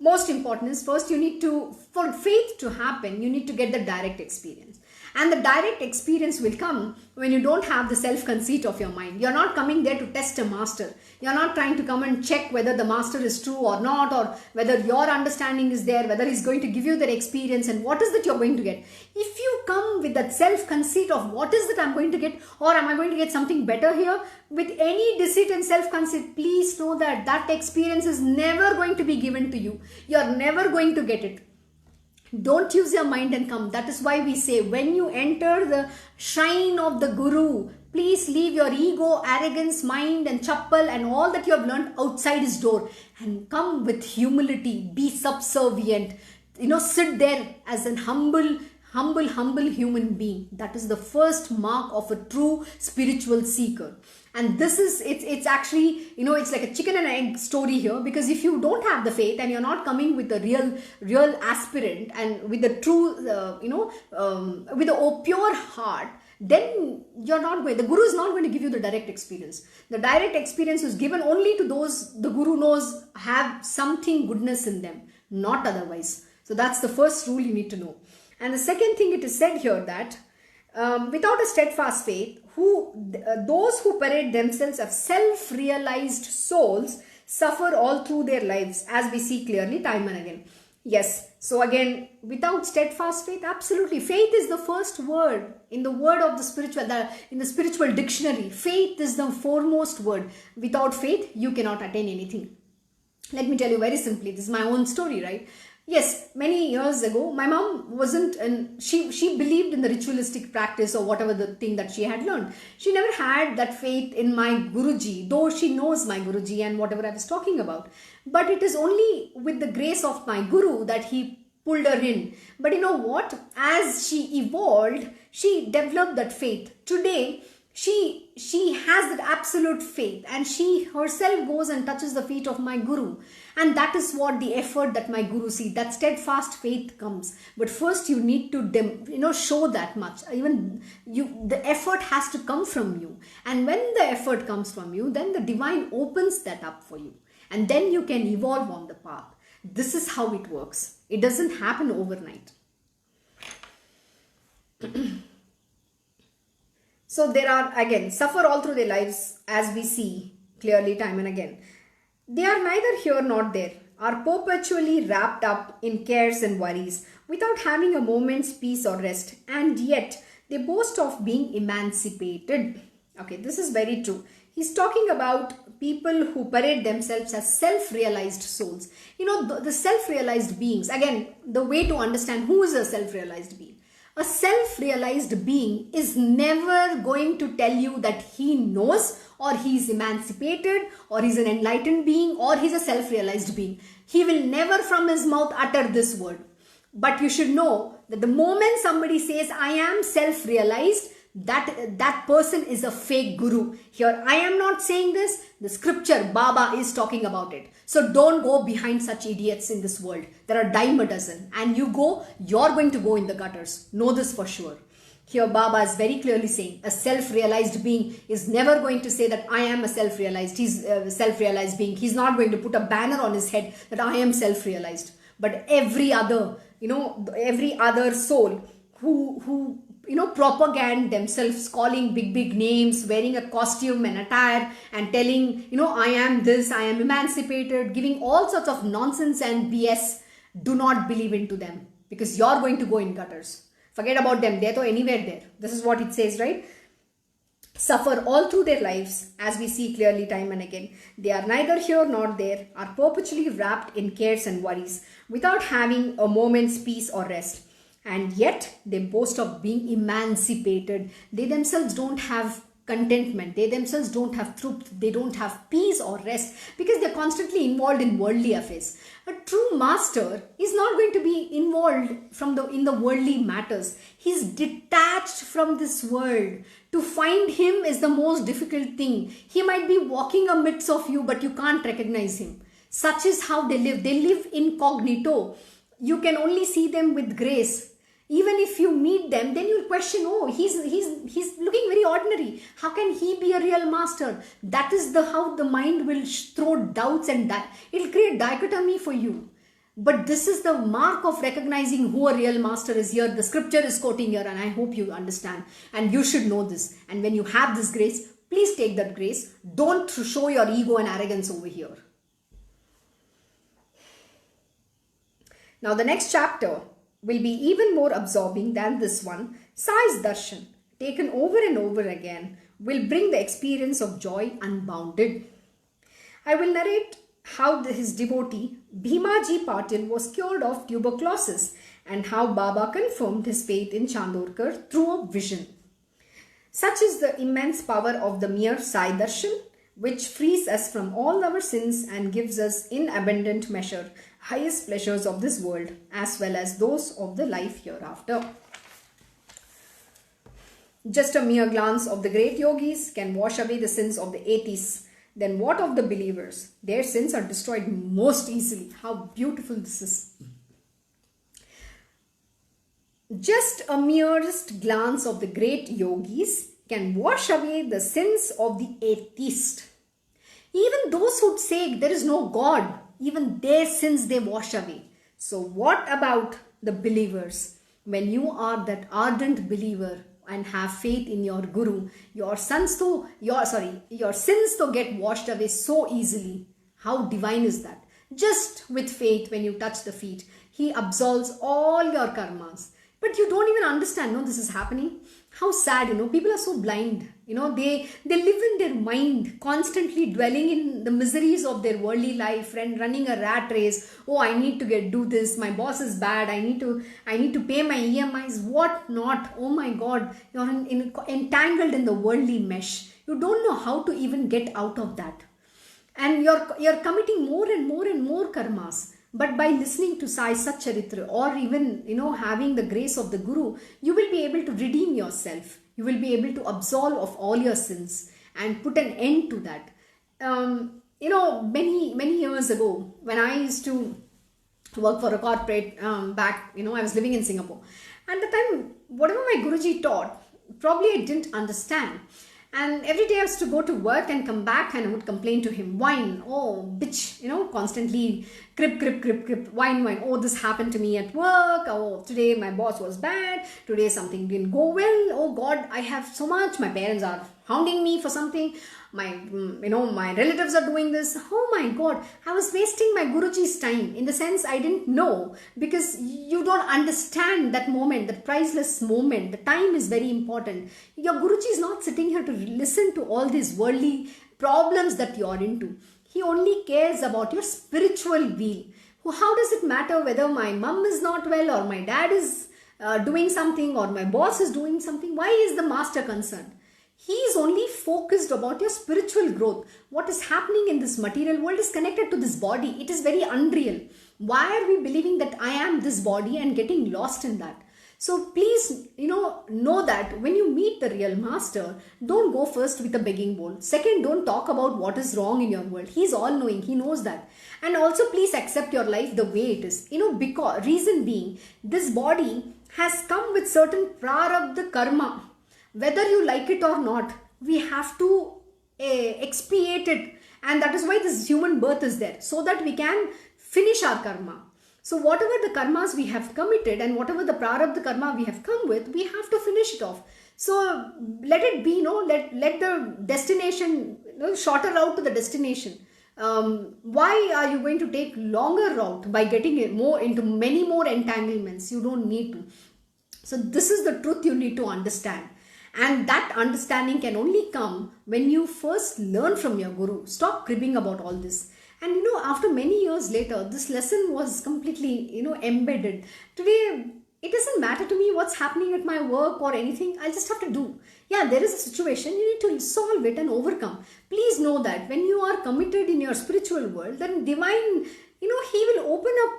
most important is, first you need to, for faith to happen, you need to get the direct experience. And the direct experience will come when you don't have the self-conceit of your mind. You're not coming there to test a master. You're not trying to come and check whether the master is true or not, or whether your understanding is there, whether he's going to give you that experience and what is that you're going to get. If you come with that self-conceit of what is that I'm going to get, or am I going to get something better here, with any deceit and self-conceit, please know that that experience is never going to be given to you. You're never going to get it. Don't use your mind and come. That is why we say, when you enter the shrine of the Guru, please leave your ego, arrogance, mind and chappal and all that you have learned outside his door and come with humility. Be subservient. Sit there as an humble human being. That is the first mark of a true spiritual seeker. And this is, it's actually, it's like a chicken and egg story here, because if you don't have the faith and you're not coming with the real aspirant and with the true, with a pure heart, then you're not going, the Guru is not going to give you the direct experience. The direct experience is given only to those the Guru knows have something goodness in them, not otherwise. So that's the first rule you need to know. And the second thing, it is said here that without a steadfast faith, those who parade themselves as self-realized souls suffer all through their lives, as we see clearly time and again. Yes, so again, without steadfast faith, absolutely, faith is the first word in the word of the spiritual, in the spiritual dictionary. Faith is the foremost word. Without faith, you cannot attain anything. Let me tell you very simply, this is my own story, right? Yes, many years ago, my mom wasn't, and she believed in the ritualistic practice or whatever the thing that she had learned. She never had that faith in my Guruji, though she knows my Guruji and whatever I was talking about. But it is only with the grace of my Guru that he pulled her in. But you know what? As she evolved, she developed that faith. Today, she has that absolute faith, and she herself goes and touches the feet of my Guru, and that is what the effort that my Guru sees, that steadfast faith comes. But first you need to show that much. Even the effort has to come from you, and when the effort comes from you, then the divine opens that up for you, and then you can evolve on the path. This is how it works. It doesn't happen overnight. So there are, again, suffer all through their lives, as we see clearly time and again. They are neither here nor there, are perpetually wrapped up in cares and worries, without having a moment's peace or rest, and yet they boast of being emancipated. Okay, this is very true. He's talking about people who parade themselves as self-realized souls. The self-realized beings. Again, the way to understand who is a self-realized being. A self-realized being is never going to tell you that he knows, or he is emancipated, or he's an enlightened being, or he's a self-realized being. He will never from his mouth utter this word. But you should know that the moment somebody says, I am self-realized, that person is a fake Guru. Here, I am not saying this. The scripture, Baba is talking about it. So don't go behind such idiots in this world. There are dime a dozen. And you're going to go in the gutters. Know this for sure. Here, Baba is very clearly saying a self-realized being is never going to say that I am a self-realized. He's a self-realized being. He's not going to put a banner on his head that I am self-realized. But every other soul who propagate themselves, calling big names, wearing a costume and attire and telling, I am this, I am emancipated, giving all sorts of nonsense and BS. Do not believe into them, because you're going to go in gutters. Forget about them. They're anywhere there. This is what it says, right? Suffer all through their lives, as we see clearly time and again. They are neither here nor there, are perpetually wrapped in cares and worries, without having a moment's peace or rest. And yet they boast of being emancipated. They themselves don't have contentment. They themselves don't have truth. They don't have peace or rest, because they're constantly involved in worldly affairs. A true master is not going to be involved in the worldly matters. He's detached from this world. To find him is the most difficult thing. He might be walking amidst of you, but you can't recognize him. Such is how they live. They live incognito. You can only see them with grace. Even if you meet them, then you'll question, oh, he's looking very ordinary. How can he be a real master? That is how the mind will throw doubts, and that it'll create dichotomy for you. But this is the mark of recognizing who a real master is here. The scripture is quoting here, and I hope you understand. And you should know this. And when you have this grace, please take that grace. Don't show your ego and arrogance over here. Now the next chapter will be even more absorbing than this one. Sai's darshan, taken over and over again, will bring the experience of joy unbounded. I will narrate how his devotee Bhimaji Patil was cured of tuberculosis and how Baba confirmed his faith in Chandorkar through a vision. Such is the immense power of the mere Sai Darshan, which frees us from all our sins and gives us in abundant measure highest pleasures of this world as well as those of the life hereafter. Just a mere glance of the great yogis can wash away the sins of the atheists. Then what of the believers? Their sins are destroyed most easily. How beautiful this is. Just a merest glance of the great yogis can wash away the sins of the atheist. Even those who say there is no God, even their sins they wash away. So what about the believers? When you are that ardent believer and have faith in your guru, your sins to get washed away so easily. How divine is that? Just with faith, when you touch the feet, he absolves all your karmas. But you don't even understand, no, this is happening. How sad, people are so blind. They live in their mind, constantly dwelling in the miseries of their worldly life and running a rat race. Oh, I need to do this. My boss is bad. I need to pay my EMIs. What not? Oh my God, you're entangled in the worldly mesh. You don't know how to even get out of that. And you're committing more and more and more karmas. But by listening to Sai Satcharita or even, having the grace of the Guru, you will be able to redeem yourself. You will be able to absolve of all your sins and put an end to that. Many years ago, when I used to work for a corporate back, I was living in Singapore. And at the time, whatever my Guruji taught, probably I didn't understand. And every day I was to go to work and come back and I would complain to him. Whine, oh, bitch, constantly crip, whine. Oh, this happened to me at work. Oh, today my boss was bad. Today something didn't go well. Oh God, I have so much. My parents are hounding me for something. My relatives are doing this. Oh my God, I was wasting my Guruji's time in the sense I didn't know, because you don't understand that moment, that priceless moment. The time is very important. Your Guruji is not sitting here to listen to all these worldly problems that you're into. He only cares about your spiritual weal. How does it matter whether my mom is not well or my dad is doing something or my boss is doing something? Why is the master concerned? He is only focused about your spiritual growth. What is happening in this material world is connected to this body. It is very unreal. Why are we believing that I am this body and getting lost in that? So please, know that when you meet the real master, don't go first with a begging bowl. Second, don't talk about what is wrong in your world. He's all knowing. He knows that. And also please accept your life the way it is. Because reason being, this body has come with certain prarabdha karma. Whether you like it or not, we have to expiate it. And that is why this human birth is there, so that we can finish our karma. So whatever the karmas we have committed and whatever the prarabdha karma we have come with, we have to finish it off. So let it be, let the destination, shorter route to the destination. Why are you going to take longer route by getting into many more entanglements? You don't need to. So this is the truth you need to understand. And that understanding can only come when you first learn from your Guru. Stop cribbing about all this. And after many years later, this lesson was completely, embedded. Today, it doesn't matter to me what's happening at my work or anything. I just have to do. Yeah, there is a situation. You need to solve it and overcome. Please know that when you are committed in your spiritual world, then divine, He will open up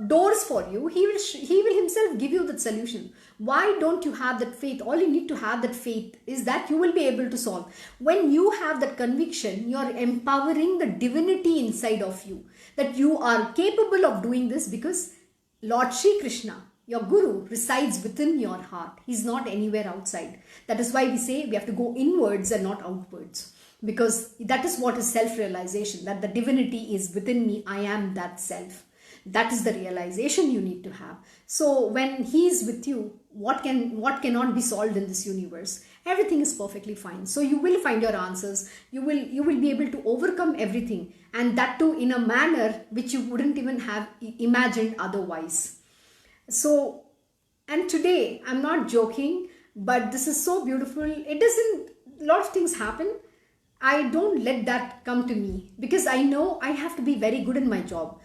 doors for you. He will himself give you that solution. Why don't you have that faith? All you need to have that faith is that you will be able to solve. When you have that conviction, you are empowering the divinity inside of you, that you are capable of doing this, because Lord Shri Krishna, your Guru, resides within your heart. He's not anywhere outside. That is why we say we have to go inwards and not outwards, because that is what is self-realization, that the divinity is within me. I am that self. That is the realization you need to have. So when he is with you, what cannot be solved in this universe? Everything is perfectly fine. So you will find your answers. You will be able to overcome everything, and that too in a manner which you wouldn't even have imagined otherwise. So, and today, I'm not joking, but this is so beautiful. It doesn't, a lot of things happen. I don't let that come to me, because I know I have to be very good in my job.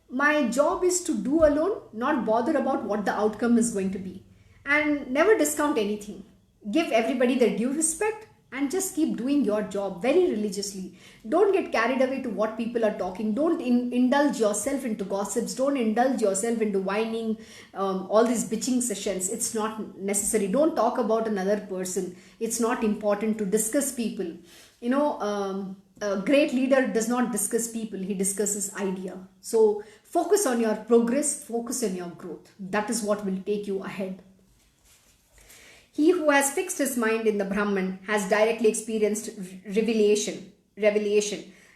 My job is to do alone, not bother about what the outcome is going to be. And never discount anything. Give everybody their due respect and just keep doing your job very religiously. Don't get carried away to what people are talking. Don't indulge yourself into gossips. Don't indulge yourself into whining, all these bitching sessions. It's not necessary. Don't talk about another person. It's not important to discuss people. You know, a great leader does not discuss people. He discusses idea. So focus on your progress. Focus on your growth. That is what will take you ahead. He who has fixed his mind in the Brahman has directly experienced revelation.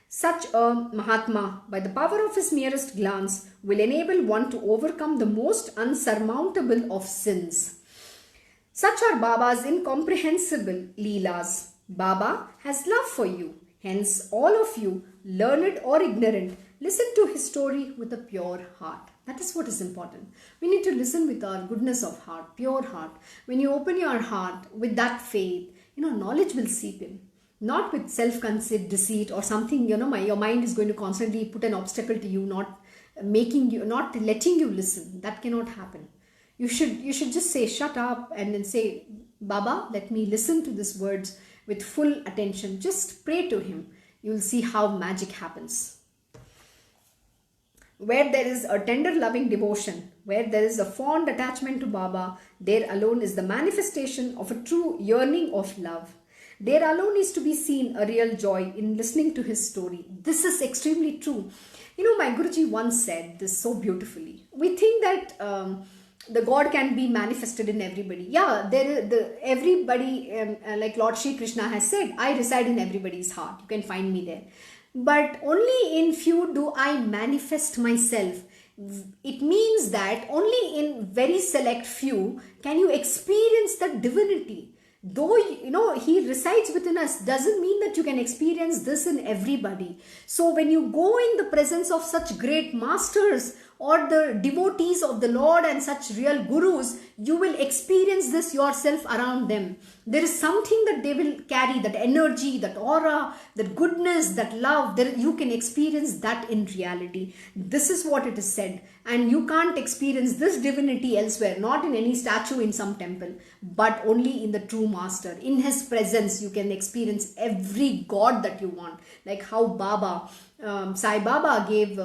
Such a Mahatma, by the power of his merest glance, will enable one to overcome the most unsurmountable of sins. Such are Baba's incomprehensible Leelas. Baba has love for you. Hence, all of you, learned or ignorant, listen to his story with a pure heart. That is what is important. We need to listen with our goodness of heart, pure heart. When you open your heart with that faith, knowledge will seep in. Not with self-conceit, deceit or something, your mind is going to constantly put an obstacle to you, not letting you listen. That cannot happen. You should just say, shut up, and then say, Baba, let me listen to these words with full attention. Just pray to him. You will see how magic happens. Where there is a tender loving devotion, where there is a fond attachment to Baba, there alone is the manifestation of a true yearning of love. There alone is to be seen a real joy in listening to his story. This is extremely true. My Guruji once said this so beautifully. We think that the God can be manifested in everybody. Yeah, everybody, like Lord Shri Krishna has said, I reside in everybody's heart. You can find me there. But only in few do I manifest myself. It means that only in very select few can you experience the divinity. Though, he resides within us, doesn't mean that you can experience this in everybody. So when you go in the presence of such great masters or the devotees of the Lord and such real gurus, you will experience this yourself around them. There is something that they will carry, that energy, that aura, that goodness, that love. You can experience that in reality. This is what it is said. And you can't experience this divinity elsewhere, not in any statue in some temple, but only in the true master. In his presence, you can experience every God that you want. Like how Baba, Sai Baba gave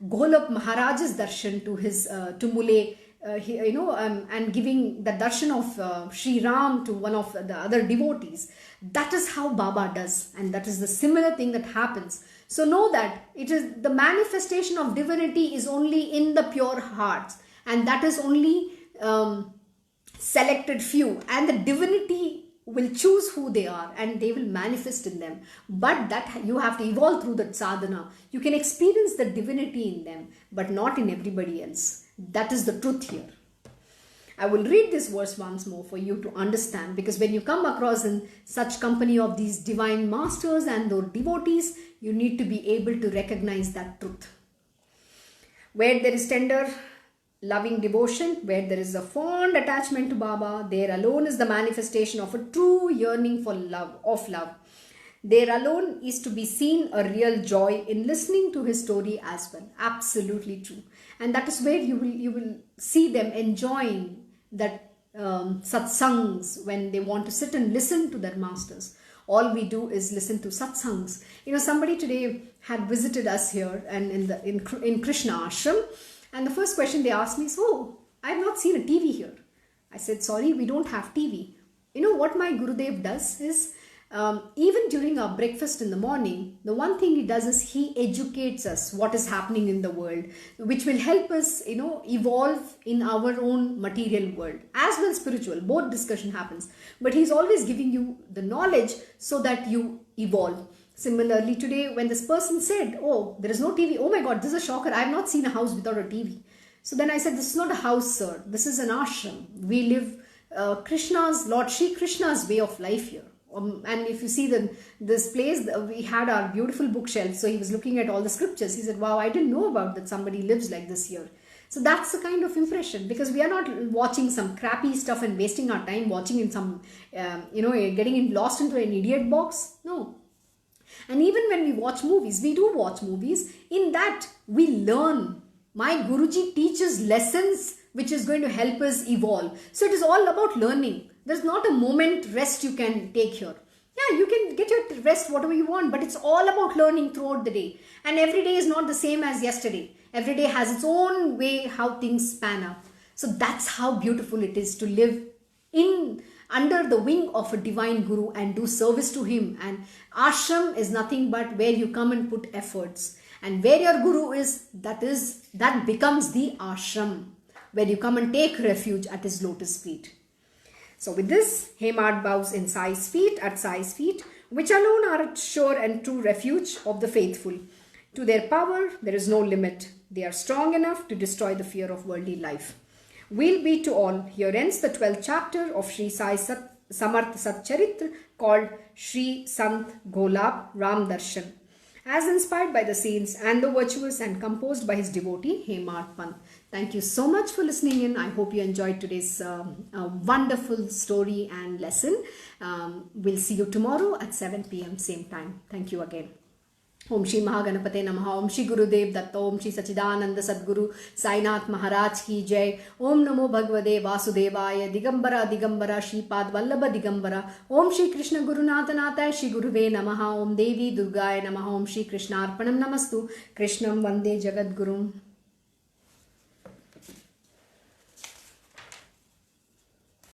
Gholap Maharaj's darshan to his to Mule, and giving the darshan of Shri Ram to one of the other devotees. That is how Baba does, and that is the similar thing that happens. So know that it is the manifestation of divinity is only in the pure hearts, and that is only selected few, and the divinity will choose who they are and they will manifest in them. But that you have to evolve through that sadhana. You can experience the divinity in them, but not in everybody else. That is the truth here. I will read this verse once more for you to understand, because when you come across in such company of these divine masters and those devotees, you need to be able to recognize that truth. Where there is tender loving devotion, where there is a fond attachment to Baba, there alone is the manifestation of a true yearning for love, of love. There alone is to be seen a real joy in listening to his story as well. Absolutely true. And that is where you will see them enjoying that satsangs when they want to sit and listen to their masters. All we do is listen to satsangs. Somebody today had visited us here and in Krishna Ashram. And the first question they asked me is, oh, I have not seen a TV here. I said, sorry, we don't have TV. What my Gurudev does is, even during our breakfast in the morning, the one thing he does is he educates us what is happening in the world, which will help us, evolve in our own material world as well spiritual. Both discussion happens. But he's always giving you the knowledge so that you evolve. Similarly, today when this person said, oh, there is no TV, oh my God, this is a shocker, I have not seen a house without a TV. So then I said, this is not a house, sir, this is an ashram. We live Krishna's, Lord Shri Krishna's way of life here. And if you see this place, we had our beautiful bookshelf. So he was looking at all the scriptures. He said, wow, I didn't know about that somebody lives like this here. So that's the kind of impression, because we are not watching some crappy stuff and wasting our time watching in some, getting lost into an idiot box. No. And even when we watch movies, we do watch movies. In that, we learn. My Guruji teaches lessons which is going to help us evolve. So it is all about learning. There's not a moment rest you can take here. Yeah, you can get your rest whatever you want, but it's all about learning throughout the day. And every day is not the same as yesterday. Every day has its own way how things pan out. So that's how beautiful it is to live under the wing of a divine guru and do service to him. And ashram is nothing but where you come and put efforts. And where your guru is, that becomes the ashram, where you come and take refuge at his lotus feet. So with this, Hemad bows in Sai's feet, at Sai's feet, which alone are a sure and true refuge of the faithful. To their power, there is no limit. They are strong enough to destroy the fear of worldly life. We'll be to all. Here ends the 12th chapter of Shri Sai Satcharita called Shri Sant Gholap Ram Darshan, as inspired by the saints and the virtuous and composed by his devotee Hemad Pant. Thank you so much for listening in. I hope you enjoyed today's wonderful story and lesson. We'll see you tomorrow at 7 p.m. same time. Thank you again. Om Shri Mahaganapate Namaha. Om Shri Gurudev Datta. Om Shri Sachidananda Sadguru Sainath Maharaj Ki Jai. Om Namo Bhagavate Vasudevaya. Digambara Digambara Shri Pad Vallabha Digambara. Om Shri Krishna Gurunathanataya Shri Guruve Namaha. Om Devi Durgaya Namaha. Om Shri Krishna Arpanam Namastu. Krishnam Vande Jagat Gurum.